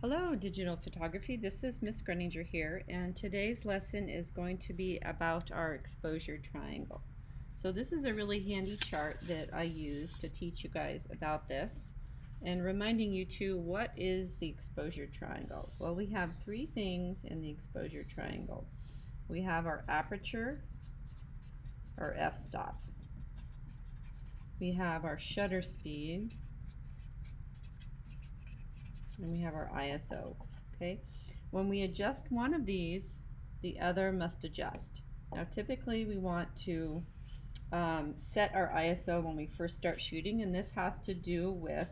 Hello, digital photography. This is Miss Greninger here, and today's lesson is going to be about our exposure triangle. So this is a really handy chart that I use to teach you guys about this, and reminding you too, what is the exposure triangle? Well, we have three things in the exposure triangle. We have our aperture, our f-stop. We have our shutter speed, and we have our ISO. Okay, when we adjust one of these, the other must adjust. Now typically we want to set our ISO when we first start shooting, and this has to do with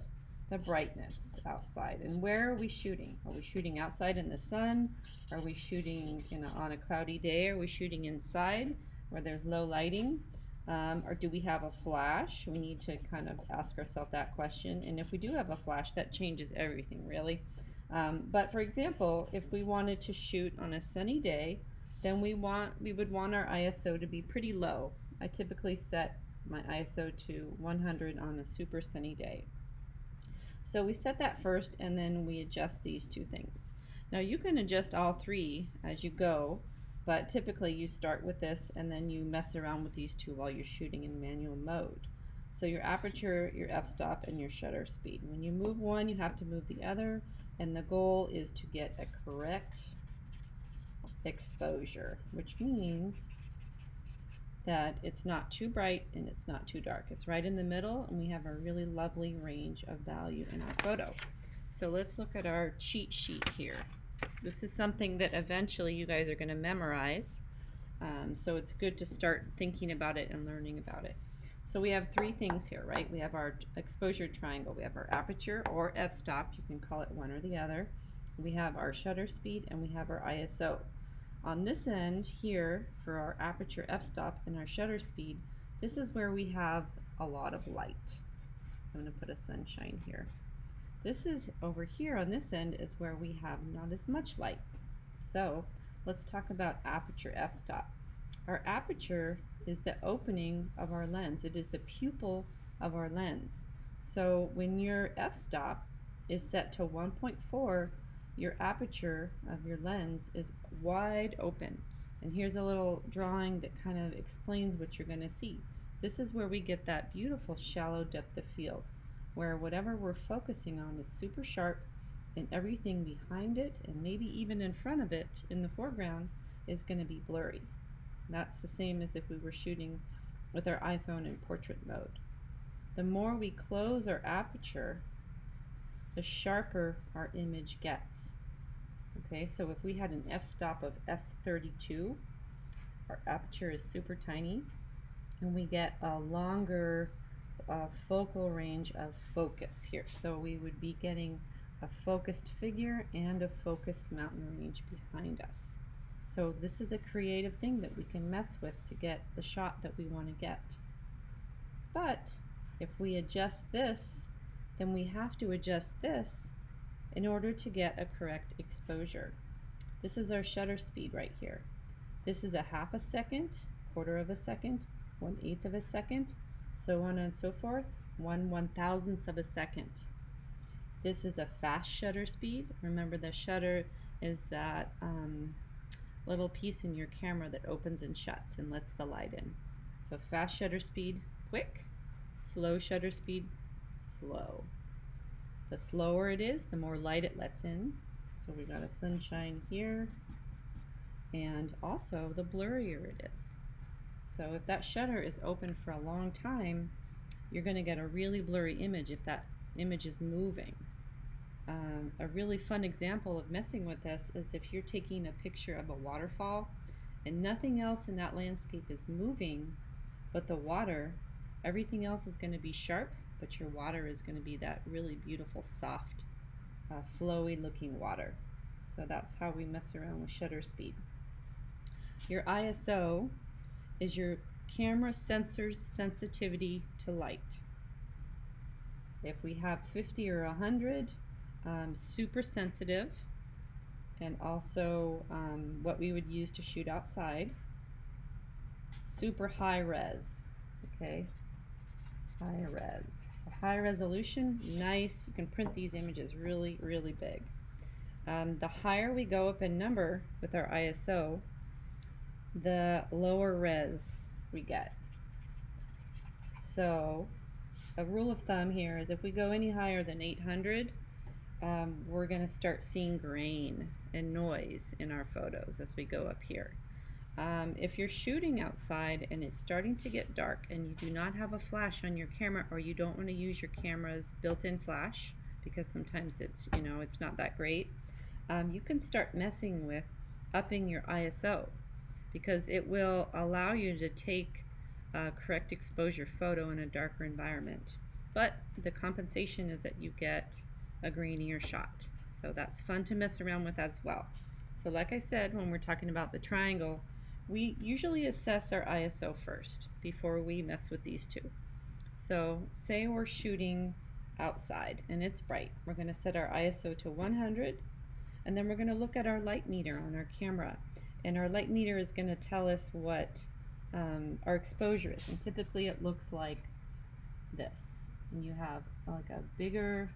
the brightness outside. And where are we shooting? Are we shooting outside in the sun? Are we shooting on a cloudy day? Are we shooting inside where there's low lighting? Or do we have a flash? We need to kind of ask ourselves that question. And if we do have a flash, that changes everything really. But for example, if we wanted to shoot on a sunny day, then we would want our ISO to be pretty low. I typically set my ISO to 100 on a super sunny day. So we set that first, and then we adjust these two things. Now you can adjust all three as you go, but typically you start with this and then you mess around with these two while you're shooting in manual mode. So your aperture, your f-stop, and your shutter speed. When you move one, you have to move the other, and the goal is to get a correct exposure, which means that it's not too bright and it's not too dark. It's right in the middle, and we have a really lovely range of value in our photo. So let's look at our cheat sheet here. This is something that eventually you guys are going to memorize, so it's good to start thinking about it and learning about it. So we have three things here, right? We have our exposure triangle. We have our aperture or f-stop. You can call it one or the other. We have our shutter speed, and we have our ISO. On this end here, for our aperture f-stop and our shutter speed, this is where we have a lot of light. I'm going to put a sunshine here. This is over here on this end is where we have not as much light. So let's talk about aperture f-stop. Our aperture is the opening of our lens. It is the pupil of our lens. So when your f-stop is set to 1.4, your aperture of your lens is wide open. And here's a little drawing that kind of explains what you're going to see. This is where we get that beautiful shallow depth of field, where whatever we're focusing on is super sharp, and everything behind it and maybe even in front of it in the foreground is going to be blurry. And that's the same as if we were shooting with our iPhone in portrait mode. The more we close our aperture, the sharper our image gets. Okay, so if we had an f-stop of f32, our aperture is super tiny, and we get a longer focal range of focus here. So we would be getting a focused figure and a focused mountain range behind us. So this is a creative thing that we can mess with to get the shot that we want to get. But if we adjust this, then we have to adjust this in order to get a correct exposure. This is our shutter speed right here. This is a half a second, quarter of a second, 1/8 of a second, so on and so forth, 1/1000th of a second. This is a fast shutter speed. Remember, the shutter is that little piece in your camera that opens and shuts and lets the light in. So fast shutter speed, quick. Slow shutter speed, slow. The slower it is, the more light it lets in. So we've got a sunshine here, and also the blurrier it is. So if that shutter is open for a long time, you're going to get a really blurry image if that image is moving. A really fun example of messing with this is if you're taking a picture of a waterfall and nothing else in that landscape is moving but the water. Everything else is going to be sharp, but your water is going to be that really beautiful, soft, flowy looking water. So that's how we mess around with shutter speed. Your ISO is your camera sensor's sensitivity to light. If we have 50 or 100, super sensitive, and also what we would use to shoot outside. Super high res, okay? High res. So high resolution, nice. You can print these images really, really big. The higher we go up in number with our ISO, the lower res we get. So a rule of thumb here is if we go any higher than 800, we're going to start seeing grain and noise in our photos as we go up here. If you're shooting outside and it's starting to get dark and you do not have a flash on your camera, or you don't want to use your camera's built-in flash because sometimes it's not that great, you can start messing with upping your ISO, because it will allow you to take a correct exposure photo in a darker environment. But the compensation is that you get a grainier shot. So that's fun to mess around with as well. So like I said, when we're talking about the triangle, we usually assess our ISO first before we mess with these two. So say we're shooting outside and it's bright. We're going to set our ISO to 100, and then we're going to look at our light meter on our camera. And our light meter is going to tell us what our exposure is. And typically it looks like this. And you have like a bigger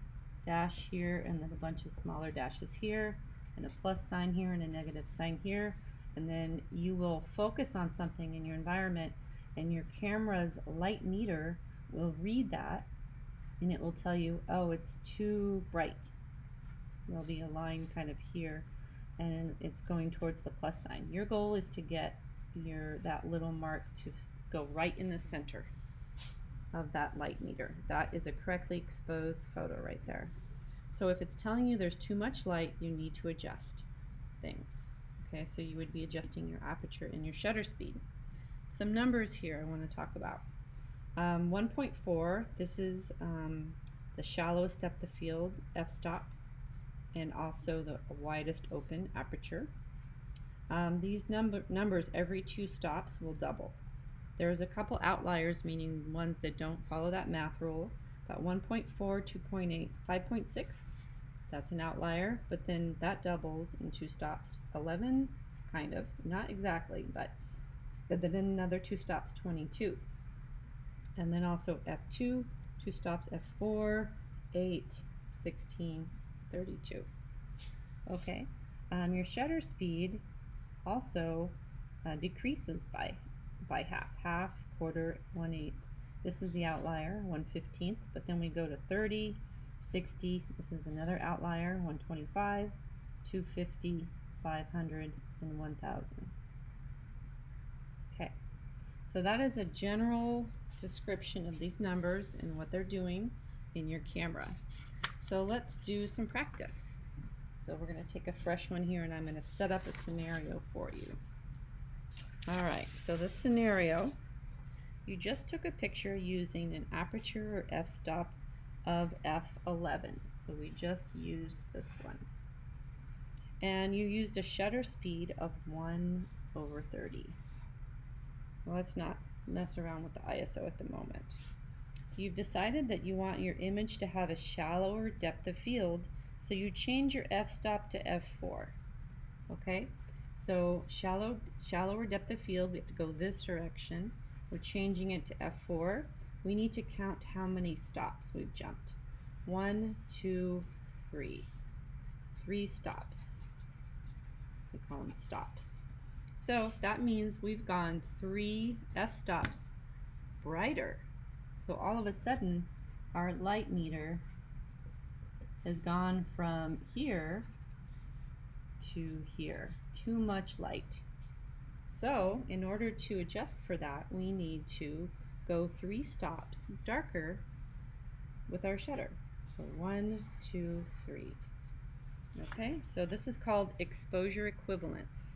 dash here and then a bunch of smaller dashes here, and a plus sign here and a negative sign here. And then you will focus on something in your environment, and your camera's light meter will read that, and it will tell you, oh, it's too bright. There'll be a line kind of here, and it's going towards the plus sign. Your goal is to get that little mark to go right in the center of that light meter. That is a correctly exposed photo right there. So if it's telling you there's too much light, you need to adjust things. Okay, so you would be adjusting your aperture and your shutter speed. Some numbers here I want to talk about. 1.4, this is the shallowest depth of field f-stop, and also the widest open aperture. These numbers every 2 stops will double. There's a couple outliers, meaning ones that don't follow that math rule, but 1.4, 2.8, 5.6, that's an outlier, but then that doubles in 2 stops. 11, kind of, not exactly, but then another 2 stops, 22. And then also F2, 2 stops, F4, 8, 16, 32. Okay, your shutter speed also decreases by half, quarter, 1/8. This is the outlier, 1/15, but then we go to 30, 60, this is another outlier, 125, 250, 500, and 1000. Okay, so that is a general description of these numbers and what they're doing in your camera. So let's do some practice. So we're going to take a fresh one here, and I'm going to set up a scenario for you. Alright, so this scenario, you just took a picture using an aperture or f-stop of f11. So we just used this one. And you used a shutter speed of 1/30. Well, let's not mess around with the ISO at the moment. You've decided that you want your image to have a shallower depth of field, so you change your f-stop to f4. Okay? So shallower depth of field, we have to go this direction. We're changing it to f4. We need to count how many stops we've jumped. 1, 2, 3. 3 stops. We call them stops. So that means we've gone 3 f-stops brighter. So all of a sudden, our light meter has gone from here to here. Too much light. So in order to adjust for that, we need to go 3 stops darker with our shutter. So 1, 2, 3. Okay, so this is called exposure equivalence.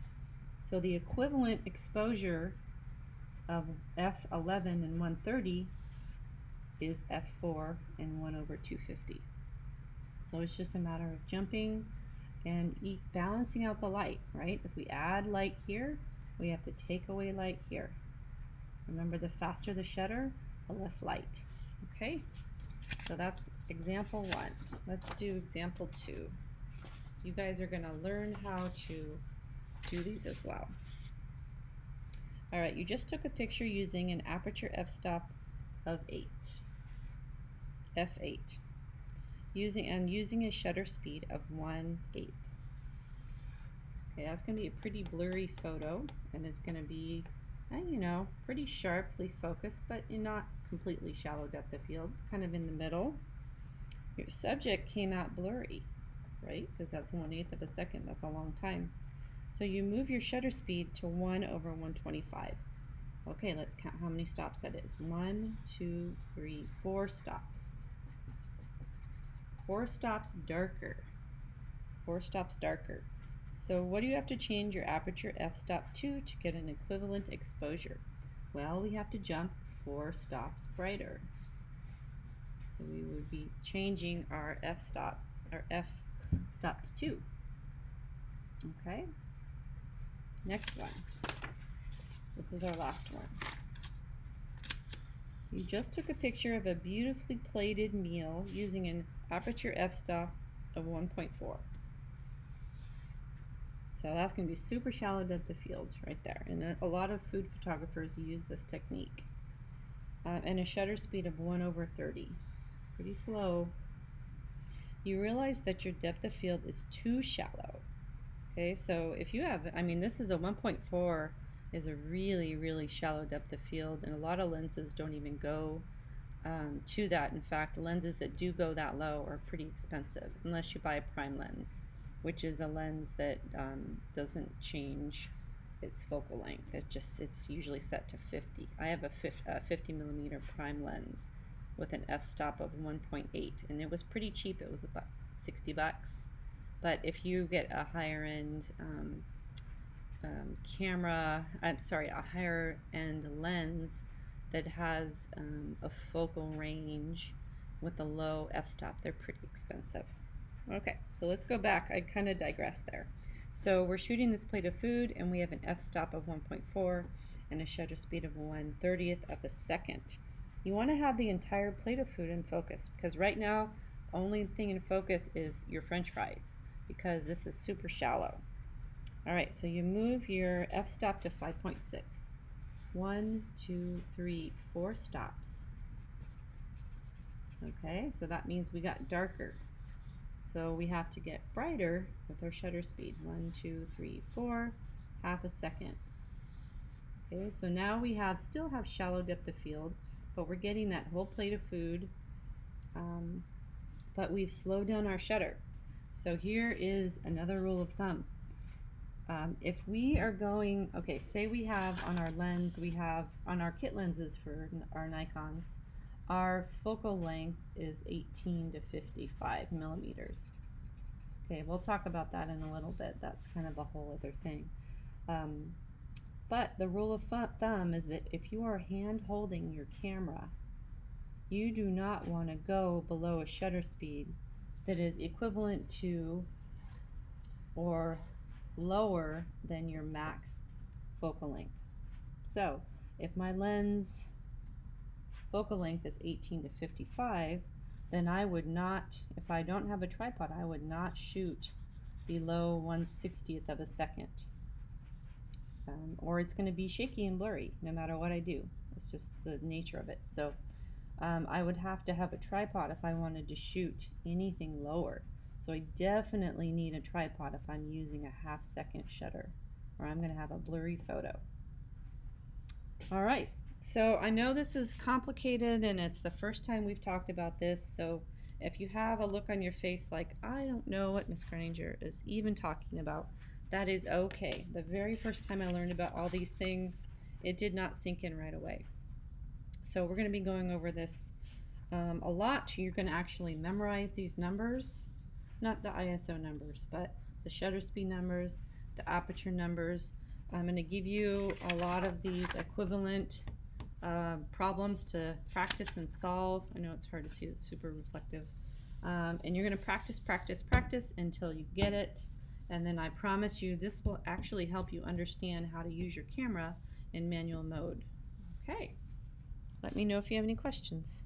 So the equivalent exposure of f11 and 130 is f4 and 1/250. So it's just a matter of jumping and balancing out the light, right? If we add light here, we have to take away light here. Remember, the faster the shutter, the less light. Okay? So that's example 1. Let's do example 2. You guys are going to learn how to do these as well. Alright, you just took a picture using an aperture f-stop of 8. f8. Using a shutter speed of 1/8. Okay, that's going to be a pretty blurry photo, and it's going to be, you know, pretty sharply focused, but not completely shallow depth of field, kind of in the middle. Your subject came out blurry, right? Because that's 1/8 of a second. That's a long time. So you move your shutter speed to 1/125. Okay, let's count how many stops that is. 1, 2, 3, 4 stops. 4 stops darker. 4 stops darker. So what do you have to change your aperture f-stop to get an equivalent exposure? Well, we have to jump 4 stops brighter. So we would be changing our f-stop to 2. Okay? Next one. This is our last one. You just took a picture of a beautifully plated meal using an aperture f-stop of 1.4. So that's going to be super shallow depth of field right there. And a lot of food photographers use this technique. And a shutter speed of 1/30. Pretty slow. You realize that your depth of field is too shallow. Okay, so if you have, I mean, this is a 1.4 is a really, really shallow depth of field, and a lot of lenses don't even go to that. In fact, lenses that do go that low are pretty expensive, unless you buy a prime lens, which is a lens that doesn't change its focal length. It's usually set to 50. I have a 50 millimeter prime lens with an f-stop of 1.8, and it was pretty cheap. It was about $60. But if you get a higher end a higher end lens that has a focal range with a low f-stop, they're pretty expensive. Okay, so let's go back. I kind of digressed there. So we're shooting this plate of food, and we have an f-stop of 1.4 and a shutter speed of 1/30 of a second. You want to have the entire plate of food in focus, because right now the only thing in focus is your french fries, because this is super shallow. Alright, so you move your f-stop to 5.6. 1, 2, 3, 4 stops. Okay, so that means we got darker. So we have to get brighter with our shutter speed. 1, 2, 3, 4, half a second. Okay, so now we still have shallow depth of field, but we're getting that whole plate of food, but we've slowed down our shutter. So here is another rule of thumb. If we are going, okay, say we have on our lens, we have on our kit lenses for our Nikons, our focal length is 18 to 55 millimeters. Okay, we'll talk about that in a little bit. That's kind of a whole other thing. But the rule of thumb is that if you are hand holding your camera, you do not want to go below a shutter speed that is equivalent to or lower than your max focal length. So if my lens focal length is 18 to 55, then I would not, if I don't have a tripod, I would not shoot below 1/60th of a second. Or it's going to be shaky and blurry no matter what I do. It's just the nature of it. So I would have to have a tripod if I wanted to shoot anything lower. So I definitely need a tripod if I'm using a half-second shutter, or I'm going to have a blurry photo. All right, so I know this is complicated, and it's the first time we've talked about this, so if you have a look on your face like, I don't know what Miss Greninger is even talking about, that is okay. The very first time I learned about all these things, it did not sink in right away. So we're going to be going over this a lot. You're going to actually memorize these numbers, not the ISO numbers, but the shutter speed numbers, the aperture numbers. I'm going to give you a lot of these equivalent problems to practice and solve. I know it's hard to see, it's super reflective. And you're going to practice, practice, practice until you get it. And then I promise you this will actually help you understand how to use your camera in manual mode. Okay. Let me know if you have any questions.